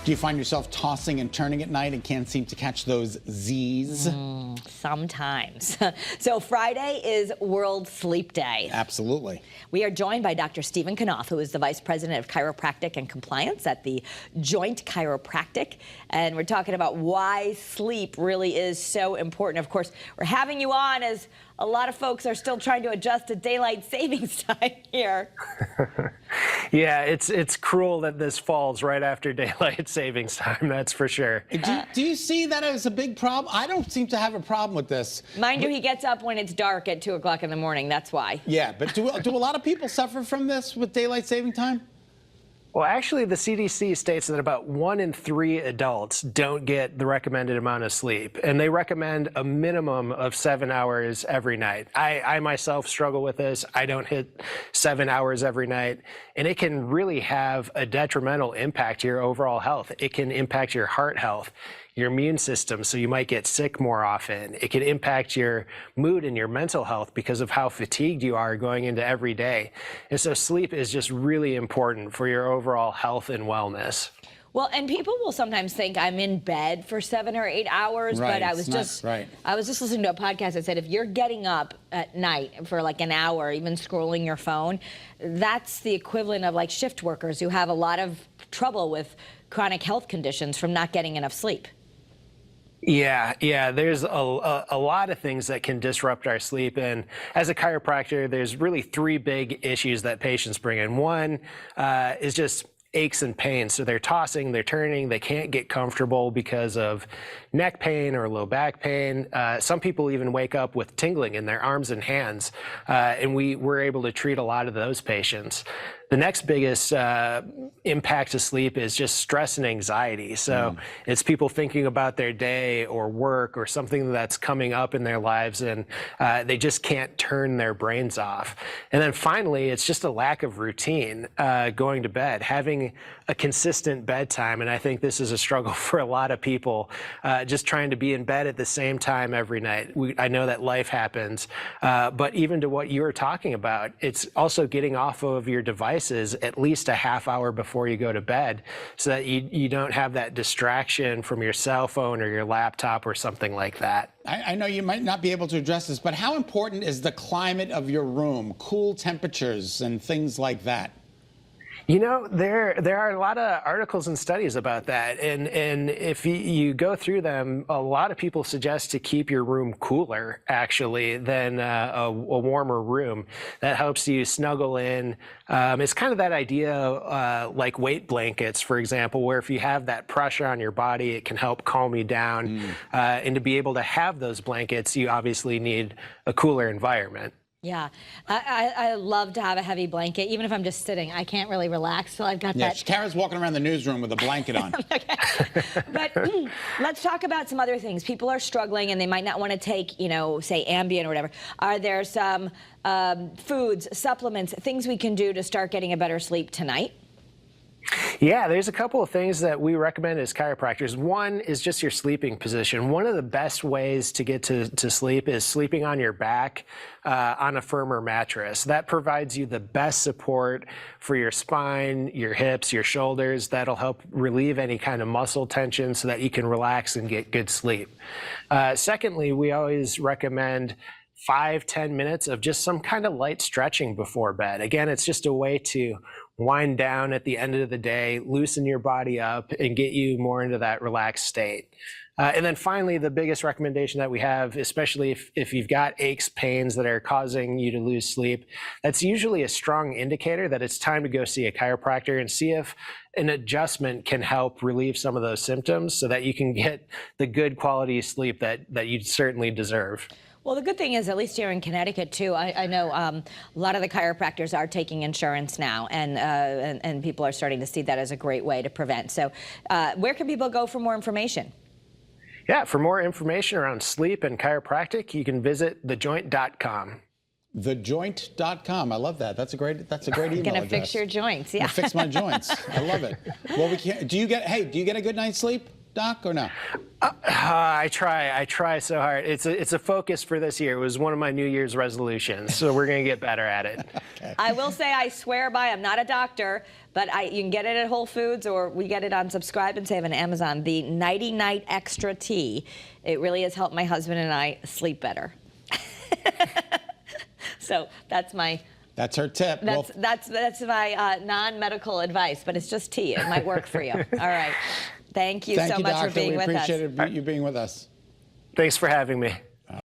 Do you find yourself tossing and turning at night and can't seem to catch those Z's? Sometimes. So Friday is World Sleep Day. Absolutely. We are joined by Dr. Stephen Knauf, who is the Vice President of Chiropractic and Compliance at the Joint Chiropractic. And we're talking about why sleep really is so important. Of course, we're having you on as a lot of folks are still trying to adjust to daylight savings time here. Yeah, it's cruel that this falls right after daylight savings time, that's for sure. Do you see that as a big problem? I don't seem to have a problem with this. Mind you, he gets up when it's dark at 2 o'clock in the morning, that's why. Yeah, but do a lot of people suffer from this with daylight saving time? Well, actually, the CDC states that about 1 in 3 adults don't get the recommended amount of sleep, and they recommend a minimum of 7 hours every night. I myself struggle with this. I don't hit 7 hours every night, and it can really have a detrimental impact to your overall health. It can impact your heart health, your immune system, so you might get sick more often. It can impact your mood and your mental health because of how fatigued you are going into every day. And so sleep is just really important for your overall health and wellness. Well, and people will sometimes think I'm in bed for 7 or 8 hours, Right, but I was just listening to a podcast that said if you're getting up at night for like an hour, even scrolling your phone, that's the equivalent of like shift workers who have a lot of trouble with chronic health conditions from not getting enough sleep. Yeah, there's a lot of things that can disrupt our sleep. And as a chiropractor, there's really 3 big issues that patients bring in. One is just aches and pains. So they're tossing, they're turning, they can't get comfortable because of neck pain or low back pain. Some people even wake up with tingling in their arms and hands. And we're able to treat a lot of those patients. The next biggest impact to sleep is just stress and anxiety. So it's people thinking about their day or work or something that's coming up in their lives, and they just can't turn their brains off. And then finally, it's just a lack of routine going to bed, having a consistent bedtime. And I think this is a struggle for a lot of people, just trying to be in bed at the same time every night. I know that life happens, but even to what you were talking about, it's also getting off of your devices at least a half hour before you go to bed so that you don't have that distraction from your cell phone or your laptop or something like that. I know you might not be able to address this, but how important is the climate of your room, cool temperatures and things like that? You know, there are a lot of articles and studies about that, and if you go through them, a lot of people suggest to keep your room cooler, actually, than a warmer room. That helps you snuggle in. It's kind of that idea like weight blankets, for example, where if you have that pressure on your body, it can help calm you down. And to be able to have those blankets, you obviously need a cooler environment. Yeah, I love to have a heavy blanket. Even if I'm just sitting, I can't really relax till I've got that. Kara's walking around the newsroom with a blanket on. But let's talk about some other things. People are struggling and they might not want to take, you know, say Ambien or whatever. Are there some foods, supplements, things we can do to start getting a better sleep tonight? Yeah, there's a couple of things that we recommend as chiropractors. One is just your sleeping position. One of the best ways to get to sleep is sleeping on your back on a firmer mattress. That provides you the best support for your spine, your hips, your shoulders. That'll help relieve any kind of muscle tension so that you can relax and get good sleep. Secondly, we always recommend 5-10 minutes of just some kind of light stretching before bed. Again, it's just a way to wind down at the end of the day, loosen your body up, and get you more into that relaxed state. And then finally, the biggest recommendation that we have, especially if you've got aches, pains that are causing you to lose sleep, that's usually a strong indicator that it's time to go see a chiropractor and see if an adjustment can help relieve some of those symptoms so that you can get the good quality sleep that you certainly deserve. Well, the good thing is, at least here in Connecticut, too, I know a lot of the chiropractors are taking insurance now, and people are starting to see that as a great way to prevent. So where can people go for more information? Yeah, for more information around sleep and chiropractic, you can visit thejoint.com. Thejoint.com. I love that. That's a great email Gonna address. fix your joints, yeah. Fix my joints. I love it. Well, do you get a good night's sleep? Doc, or no? I try so hard. It's a focus for this year. It was one of my New Year's resolutions, so we're going to get better at it. Okay. I will say I swear by, I'm not a doctor, but you can get it at Whole Foods, or we get it on Subscribe and Save on Amazon, the Nighty Night Extra Tea. It really has helped my husband and I sleep better. So that's her tip. That's my non-medical advice, but it's just tea. It might work for you. All right. Thank you so much Doctor. for being with us. We appreciate you being with us. Thanks for having me.